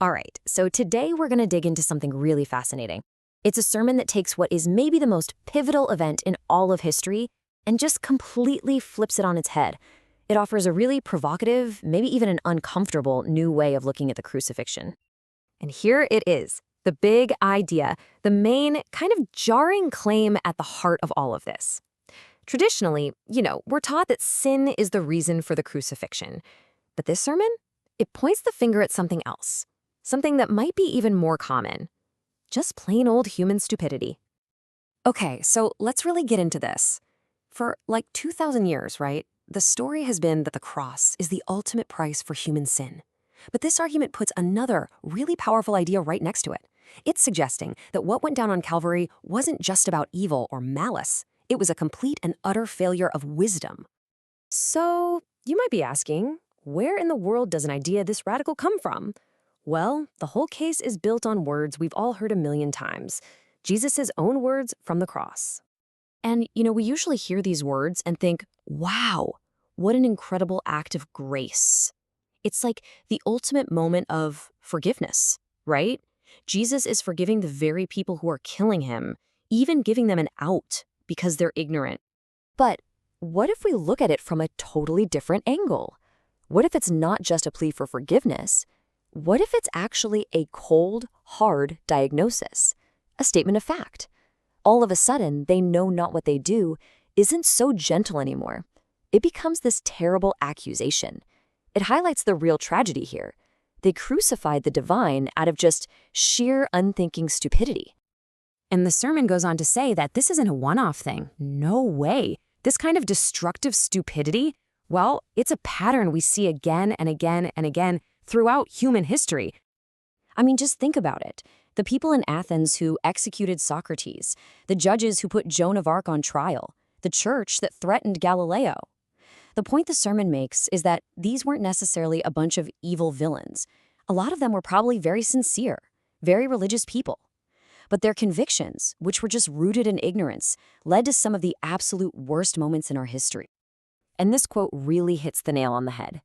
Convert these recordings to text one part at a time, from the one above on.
All right, so today we're going to dig into something really fascinating. It's a sermon that takes what is maybe the most pivotal event in all of history and just completely flips it on its head. It offers a really provocative, maybe even an uncomfortable new way of looking at the crucifixion. And here it is, the big idea, the main kind of jarring claim at the heart of all of this. Traditionally, we're taught that sin is the reason for the crucifixion. But this sermon, it points the finger at something else. Something that might be even more common. Just plain old human stupidity. Okay, so let's really get into this. For like 2,000 years, right, the story has been that the cross is the ultimate price for human sin. But this argument puts another really powerful idea right next to it. It's suggesting that what went down on Calvary wasn't just about evil or malice. It was a complete and utter failure of wisdom. So, you might be asking, where in the world does an idea this radical come from? Well, the whole case is built on words we've all heard a million times. Jesus' own words from the cross. And, we usually hear these words and think, wow, what an incredible act of grace. It's like the ultimate moment of forgiveness, right? Jesus is forgiving the very people who are killing him, even giving them an out because they're ignorant. But what if we look at it from a totally different angle? What if it's not just a plea for forgiveness? What if it's actually a cold, hard diagnosis? A statement of fact. All of a sudden, they know not what they do isn't so gentle anymore. It becomes this terrible accusation. It highlights the real tragedy here. They crucified the divine out of just sheer unthinking stupidity. And the sermon goes on to say that this isn't a one-off thing. No way. This kind of destructive stupidity, well, it's a pattern we see again and again and again throughout human history. I mean, just think about it. The people in Athens who executed Socrates, the judges who put Joan of Arc on trial, the church that threatened Galileo. The point the sermon makes is that these weren't necessarily a bunch of evil villains. A lot of them were probably very sincere, very religious people. But their convictions, which were just rooted in ignorance, led to some of the absolute worst moments in our history. And this quote really hits the nail on the head.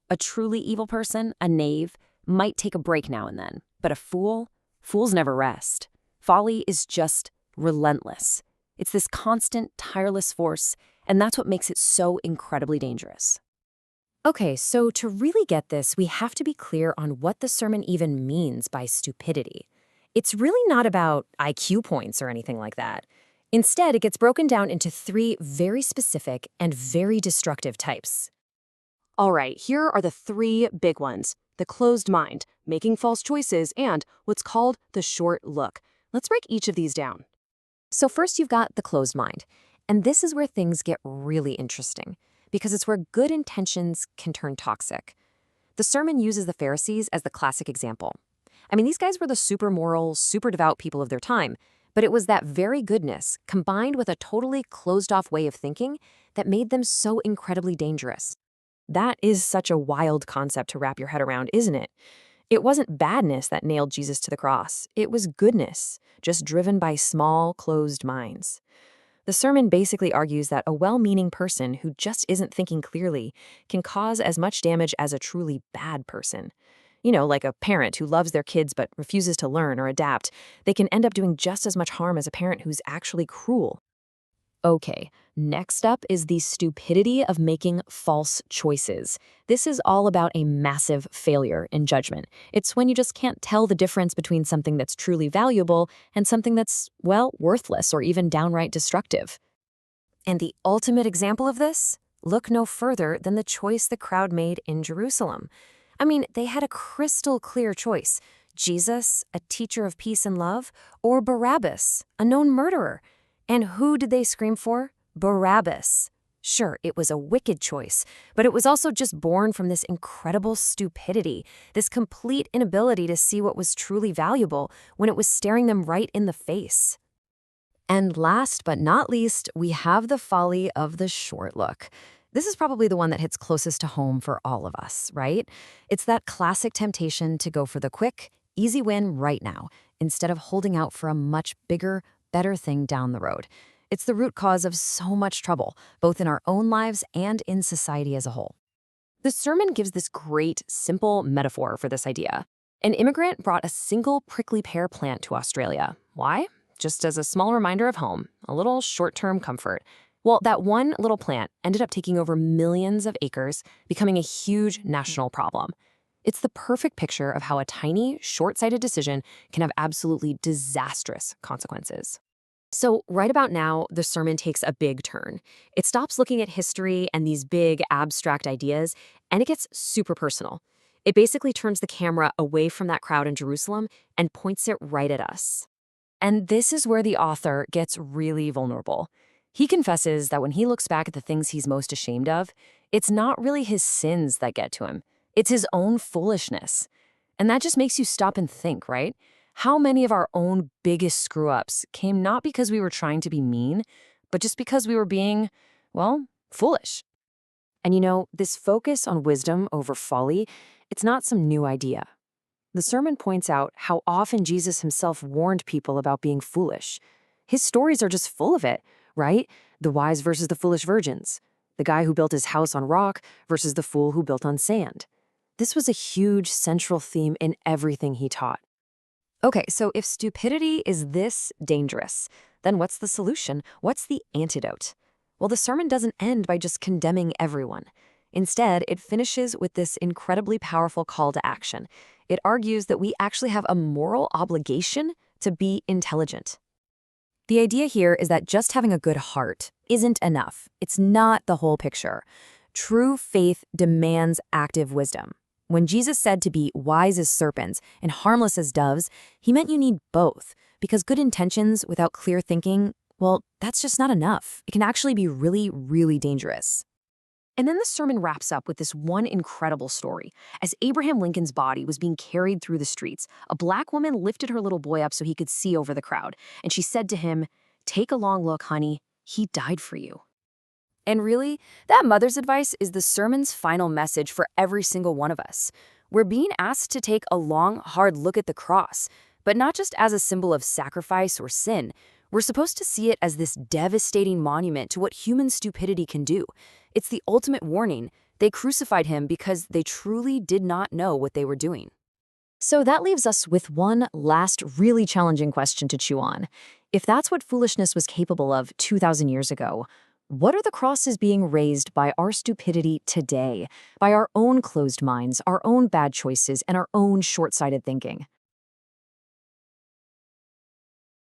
A truly evil person, a knave, might take a break now and then. But a fool? Fools never rest. Folly is just relentless. It's this constant, tireless force, and that's what makes it so incredibly dangerous. Okay, so to really get this, we have to be clear on what the sermon even means by stupidity. It's really not about IQ points or anything like that. Instead, it gets broken down into three very specific and very destructive types. All right, here are the three big ones. The closed mind, making false choices, and what's called the short look. Let's break each of these down. So first you've got the closed mind. And this is where things get really interesting, because it's where good intentions can turn toxic. The sermon uses the Pharisees as the classic example. I mean, these guys were the super moral, super devout people of their time, but it was that very goodness, combined with a totally closed-off way of thinking, that made them so incredibly dangerous. That is such a wild concept to wrap your head around, isn't it? It wasn't badness that nailed Jesus to the cross. It was goodness, just driven by small, closed minds. The sermon basically argues that a well-meaning person who just isn't thinking clearly can cause as much damage as a truly bad person. Like a parent who loves their kids but refuses to learn or adapt. They can end up doing just as much harm as a parent who's actually cruel. Okay, next up is the stupidity of making false choices. This is all about a massive failure in judgment. It's when you just can't tell the difference between something that's truly valuable and something that's, well, worthless or even downright destructive. And the ultimate example of this? Look no further than the choice the crowd made in Jerusalem. I mean, they had a crystal clear choice. Jesus, a teacher of peace and love, or Barabbas, a known murderer. And who did they scream for? Barabbas. Sure, it was a wicked choice, but it was also just born from this incredible stupidity, this complete inability to see what was truly valuable when it was staring them right in the face. And last but not least, we have the folly of the short look. This is probably the one that hits closest to home for all of us, right? It's that classic temptation to go for the quick, easy win right now, instead of holding out for a much bigger, better thing down the road. It's the root cause of so much trouble, both in our own lives and in society as a whole. The sermon gives this great, simple metaphor for this idea. An immigrant brought a single prickly pear plant to Australia. Why? Just as a small reminder of home, a little short-term comfort. Well, that one little plant ended up taking over millions of acres, becoming a huge national problem. It's the perfect picture of how a tiny, short-sighted decision can have absolutely disastrous consequences. So right about now, the sermon takes a big turn. It stops looking at history and these big, abstract ideas, and it gets super personal. It basically turns the camera away from that crowd in Jerusalem and points it right at us. And this is where the author gets really vulnerable. He confesses that when he looks back at the things he's most ashamed of, it's not really his sins that get to him. It's his own foolishness. And that just makes you stop and think, right? How many of our own biggest screw-ups came not because we were trying to be mean, but just because we were being, well, foolish? And this focus on wisdom over folly, it's not some new idea. The sermon points out how often Jesus himself warned people about being foolish. His stories are just full of it, right? The wise versus the foolish virgins. The guy who built his house on rock versus the fool who built on sand. This was a huge central theme in everything he taught. Okay, so if stupidity is this dangerous, then what's the solution? What's the antidote? Well, the sermon doesn't end by just condemning everyone. Instead, it finishes with this incredibly powerful call to action. It argues that we actually have a moral obligation to be intelligent. The idea here is that just having a good heart isn't enough. It's not the whole picture. True faith demands active wisdom. When Jesus said to be wise as serpents and harmless as doves, he meant you need both, because good intentions without clear thinking, well, that's just not enough. It can actually be really, really dangerous. And then the sermon wraps up with this one incredible story. As Abraham Lincoln's body was being carried through the streets, a black woman lifted her little boy up so he could see over the crowd, and she said to him, "Take a long look, honey. He died for you." And really, that mother's advice is the sermon's final message for every single one of us. We're being asked to take a long, hard look at the cross, but not just as a symbol of sacrifice or sin. We're supposed to see it as this devastating monument to what human stupidity can do. It's the ultimate warning. They crucified him because they truly did not know what they were doing. So that leaves us with one last really challenging question to chew on. If that's what foolishness was capable of 2,000 years ago, what are the crosses being raised by our stupidity today, by our own closed minds, our own bad choices, and our own short-sighted thinking?